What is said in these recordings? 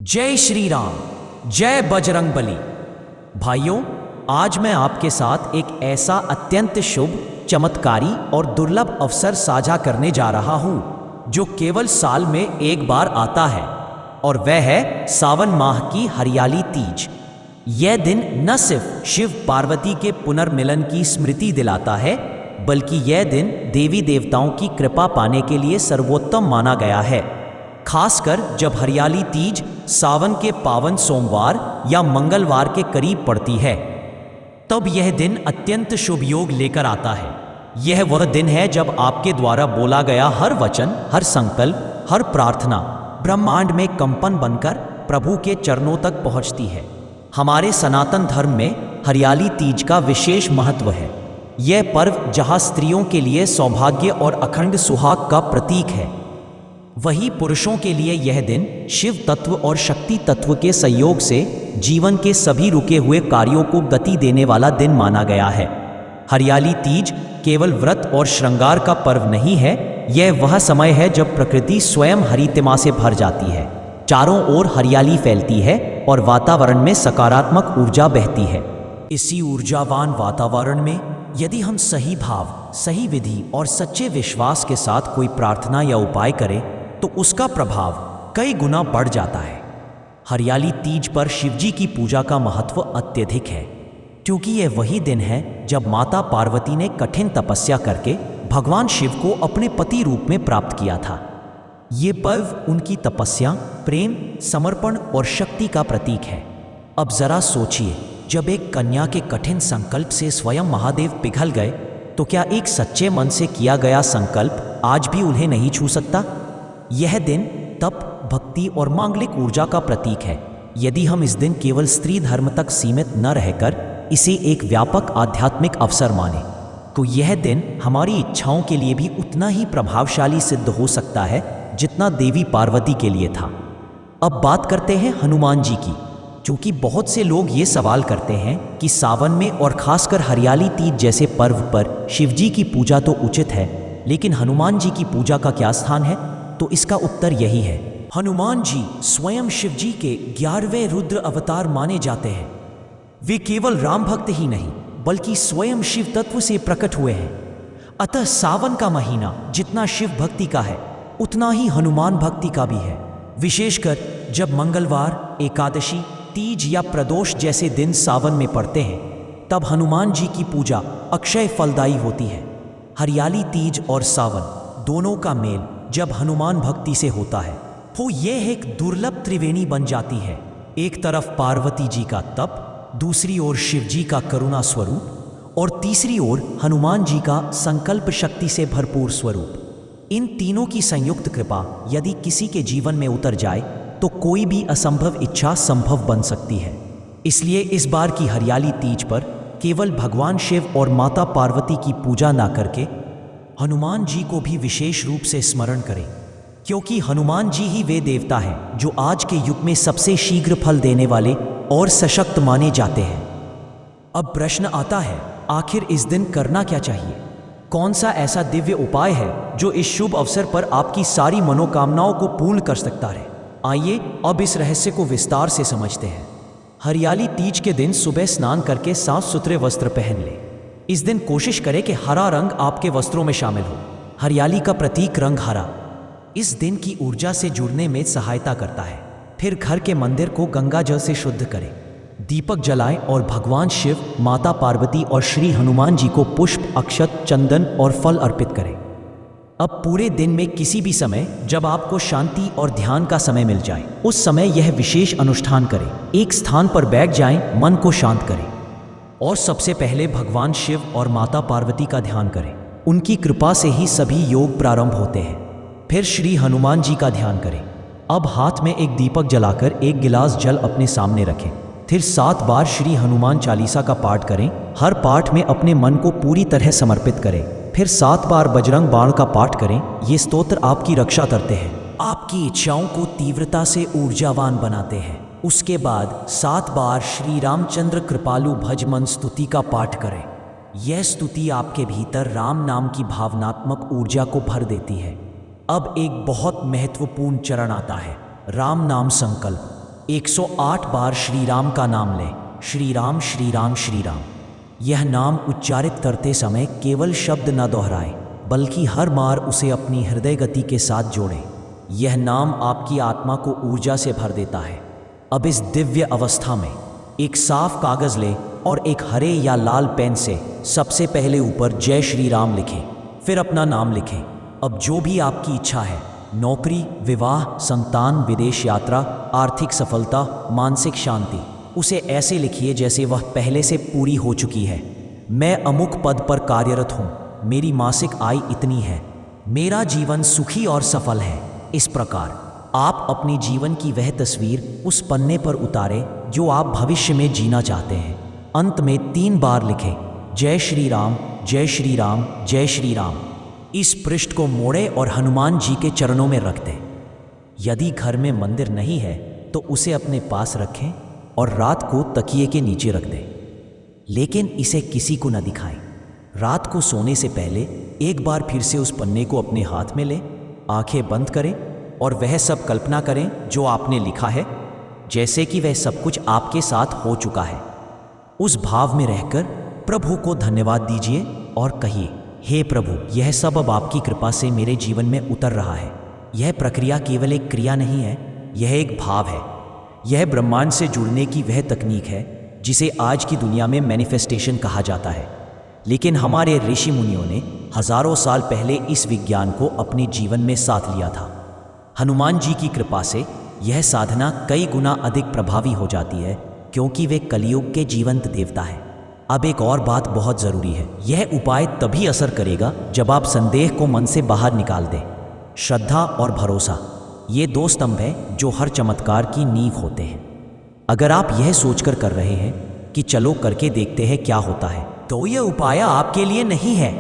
जय श्री राम, जय बजरंगबली। भाइयों, आज मैं आपके साथ एक ऐसा अत्यंत शुभ, चमत्कारी और दुर्लभ अवसर साझा करने जा रहा हूं जो केवल साल में एक बार आता है, और वह है सावन माह की हरियाली तीज। यह दिन न सिर्फ शिव पार्वती के पुनर्मिलन की स्मृति दिलाता है, बल्कि यह दिन देवी देवताओं की कृपा पाने के लिए सर्वोत्तम माना गया है। खासकर जब हरियाली तीज सावन के पावन सोमवार या मंगलवार के करीब पड़ती है, तब यह दिन अत्यंत शुभ योग लेकर आता है। यह वह दिन है जब आपके द्वारा बोला गया हर वचन, हर संकल्प, हर प्रार्थना ब्रह्मांड में कंपन बनकर प्रभु के चरणों तक पहुंचती है। हमारे सनातन धर्म में हरियाली तीज का विशेष महत्व है। यह पर्व जहां स्त्रियों के लिए सौभाग्य और अखंड सुहाग का प्रतीक है, वहीं पुरुषों के लिए यह दिन शिव तत्व और शक्ति तत्व के संयोग से जीवन के सभी रुके हुए कार्यों को गति देने वाला दिन माना गया है। हरियाली तीज केवल व्रत और श्रृंगार का पर्व नहीं है, यह वह समय है जब प्रकृति स्वयं हरितिमा से भर जाती है, चारों ओर हरियाली फैलती है और वातावरण में सकारात्मक ऊर्जा बहती है। इसी ऊर्जावान वातावरण में यदि हम सही भाव, सही विधि और सच्चे विश्वास के साथ कोई प्रार्थना या उपाय करें, तो उसका प्रभाव कई गुना बढ़ जाता है। हरियाली तीज पर शिवजी की पूजा का महत्व अत्यधिक है, क्योंकि यह वही दिन है जब माता पार्वती ने कठिन तपस्या करके भगवान शिव को अपने पति रूप में प्राप्त किया था। ये पर्व उनकी तपस्या, प्रेम, समर्पण और शक्ति का प्रतीक है। अब जरा सोचिए, जब एक कन्या के कठिन संकल्प से स्वयं महादेव पिघल गए, तो क्या एक सच्चे मन से किया गया संकल्प आज भी उन्हें नहीं छू सकता? यह दिन तप, भक्ति और मांगलिक ऊर्जा का प्रतीक है। यदि हम इस दिन केवल स्त्री धर्म तक सीमित न रहकर इसे एक व्यापक आध्यात्मिक अवसर माने, तो यह दिन हमारी इच्छाओं के लिए भी उतना ही प्रभावशाली सिद्ध हो सकता है जितना देवी पार्वती के लिए था। अब बात करते हैं हनुमान जी की, क्योंकि बहुत से लोग ये सवाल करते हैं कि सावन में और खासकर हरियाली तीज जैसे पर्व पर शिवजी की पूजा तो उचित है, लेकिन हनुमान जी की पूजा का क्या स्थान है? तो इसका उत्तर यही है। हनुमान जी स्वयं शिवजी के 11वें रुद्र अवतार माने जाते हैं। वे केवल राम भक्त ही नहीं, बल्कि स्वयं शिव तत्व से प्रकट हुए हैं। अतः सावन का महीना जितना शिव भक्ति का है, उतना ही हनुमान भक्ति का भी है। विशेषकर जब मंगलवार, एकादशी, तीज या प्रदोष जैसे दिन सावन में पड़ते हैं, तब हनुमान जी की पूजा अक्षय फलदायी होती है। हरियाली तीज और सावन दोनों का मेल जब हनुमान भक्ति से होता है, तो यह एक दुर्लभ त्रिवेणी बन जाती है। एक तरफ पार्वती जी का तप, दूसरी ओर शिव जी का करुणा स्वरूप और तीसरी ओर हनुमान जी का संकल्प शक्ति से भरपूर स्वरूप। इन तीनों की संयुक्त कृपा यदि किसी के जीवन में उतर जाए, तो कोई भी असंभव इच्छा संभव बन सकती है। इसलिए इस बार की हरियाली तीज पर केवल भगवान शिव और माता पार्वती की पूजा ना करके हनुमान जी को भी विशेष रूप से स्मरण करें, क्योंकि हनुमान जी ही वे देवता हैं जो आज के युग में सबसे शीघ्र फल देने वाले और सशक्त माने जाते हैं। अब प्रश्न आता है, आखिर इस दिन करना क्या चाहिए? कौन सा ऐसा दिव्य उपाय है जो इस शुभ अवसर पर आपकी सारी मनोकामनाओं को पूर्ण कर सकता है? आइए अब इस रहस्य को विस्तार से समझते हैं। हरियाली तीज के दिन सुबह स्नान करके साफ सुथरे वस्त्र पहन लें। इस दिन कोशिश करें कि हरा रंग आपके वस्त्रों में शामिल हो। हरियाली का प्रतीक रंग हरा इस दिन की ऊर्जा से जुड़ने में सहायता करता है। फिर घर के मंदिर को गंगा जल से शुद्ध करें, दीपक जलाएं और भगवान शिव, माता पार्वती और श्री हनुमान जी को पुष्प, अक्षत, चंदन और फल अर्पित करें। अब पूरे दिन में किसी भी समय जब आपको शांति और ध्यान का समय मिल जाए, उस समय यह विशेष अनुष्ठान करें। एक स्थान पर बैठ जाएं, मन को शांत करें और सबसे पहले भगवान शिव और माता पार्वती का ध्यान करें। उनकी कृपा से ही सभी योग प्रारंभ होते हैं। फिर श्री हनुमान जी का ध्यान करें। अब हाथ में एक दीपक जलाकर एक गिलास जल अपने सामने रखें। फिर 7 बार श्री हनुमान चालीसा का पाठ करें। हर पाठ में अपने मन को पूरी तरह समर्पित करें। फिर 7 बार बजरंग बाण का पाठ करें। ये स्तोत्र आपकी रक्षा करते हैं, आपकी इच्छाओं को तीव्रता से ऊर्जावान बनाते हैं। उसके बाद 7 बार श्री रामचंद्र कृपालु भज मन स्तुति का पाठ करें। यह स्तुति आपके भीतर राम नाम की भावनात्मक ऊर्जा को भर देती है। अब एक बहुत महत्वपूर्ण चरण आता है, राम नाम संकल्प। 108 बार श्री राम का नाम लें। श्री राम श्री राम श्री राम। यह नाम उच्चारित करते समय केवल शब्द न दोहराएं, बल्कि हर बार उसे अपनी हृदय गति के साथ जोड़ें। यह नाम आपकी आत्मा को ऊर्जा से भर देता है। अब इस दिव्य अवस्था में एक साफ कागज लें और एक हरे या लाल पेन से सबसे पहले ऊपर जय श्री राम लिखें, फिर अपना नाम लिखें। अब जो भी आपकी इच्छा है, नौकरी, विवाह, संतान, विदेश यात्रा, आर्थिक सफलता, मानसिक शांति, उसे ऐसे लिखिए जैसे वह पहले से पूरी हो चुकी है। मैं अमुक पद पर कार्यरत हूँ, मेरी मासिक आय इतनी है, मेरा जीवन सुखी और सफल है। इस प्रकार आप अपने जीवन की वह तस्वीर उस पन्ने पर उतारें जो आप भविष्य में जीना चाहते हैं। अंत में 3 बार लिखें, जय श्री राम, जय श्री राम, जय श्री राम। इस पृष्ठ को मोड़े और हनुमान जी के चरणों में रख दें। यदि घर में मंदिर नहीं है तो उसे अपने पास रखें और रात को तकिए के नीचे रख दें, लेकिन इसे किसी को न दिखाएं। रात को सोने से पहले एक बार फिर से उस पन्ने को अपने हाथ में लें, आंखें बंद करें और वह सब कल्पना करें जो आपने लिखा है, जैसे कि वह सब कुछ आपके साथ हो चुका है। उस भाव में रहकर प्रभु को धन्यवाद दीजिए और कहिए, हे प्रभु, यह सब अब आपकी कृपा से मेरे जीवन में उतर रहा है। यह प्रक्रिया केवल एक क्रिया नहीं है, यह एक भाव है। यह ब्रह्मांड से जुड़ने की वह तकनीक है जिसे आज की दुनिया में मैनिफेस्टेशन कहा जाता है। लेकिन हमारे ऋषि मुनियों ने हजारों साल पहले इस विज्ञान को अपने जीवन में साथ लिया था। हनुमान जी की कृपा से यह साधना कई गुना अधिक प्रभावी हो जाती है, क्योंकि वे कलयुग के जीवंत देवता हैं। अब एक और बात बहुत ज़रूरी है, यह उपाय तभी असर करेगा जब आप संदेह को मन से बाहर निकाल दें। श्रद्धा और भरोसा, ये 2 स्तंभ हैं जो हर चमत्कार की नींव होते हैं। अगर आप यह सोचकर कर रहे हैं कि चलो करके देखते हैं क्या होता है, तो यह उपाय आपके लिए नहीं है।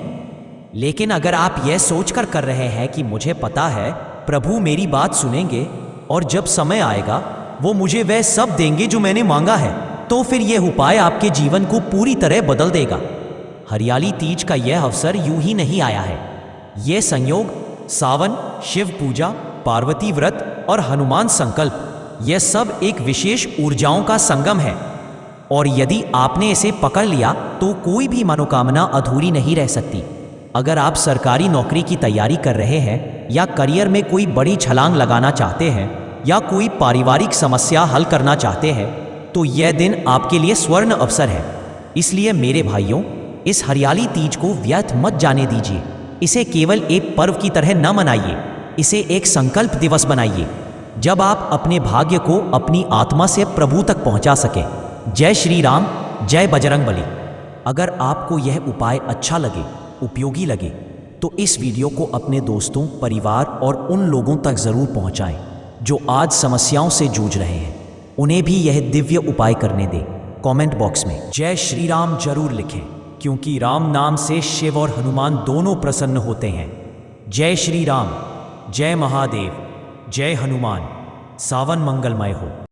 लेकिन अगर आप यह सोचकर कर रहे हैं कि मुझे पता है प्रभु मेरी बात सुनेंगे और जब समय आएगा वो मुझे वह सब देंगे जो मैंने मांगा है, तो फिर यह उपाय आपके जीवन को पूरी तरह बदल देगा। हरियाली तीज का यह अवसर यूं ही नहीं आया है। यह संयोग सावन, शिव पूजा, पार्वती व्रत और हनुमान संकल्प, यह सब एक विशेष ऊर्जाओं का संगम है। और यदि आपने इसे पकड़ लिया तो कोई भी मनोकामना अधूरी नहीं रह सकती। अगर आप सरकारी नौकरी की तैयारी कर रहे हैं या करियर में कोई बड़ी छलांग लगाना चाहते हैं या कोई पारिवारिक समस्या हल करना चाहते हैं, तो यह दिन आपके लिए स्वर्ण अवसर है। इसलिए मेरे भाइयों, इस हरियाली तीज को व्यर्थ मत जाने दीजिए। इसे केवल एक पर्व की तरह न मनाइए, इसे एक संकल्प दिवस बनाइए, जब आप अपने भाग्य को अपनी आत्मा से प्रभु तक पहुंचा सकें। जय श्री राम, जय बजरंग बली। अगर आपको यह उपाय अच्छा लगे, उपयोगी लगे, तो इस वीडियो को अपने दोस्तों, परिवार और उन लोगों तक जरूर पहुंचाएं जो आज समस्याओं से जूझ रहे हैं। उन्हें भी यह दिव्य उपाय करने दें। कमेंट बॉक्स में जय श्री राम जरूर लिखें, क्योंकि राम नाम से शिव और हनुमान दोनों प्रसन्न होते हैं। जय श्री राम, जय महादेव, जय हनुमान। सावन मंगलमय हो।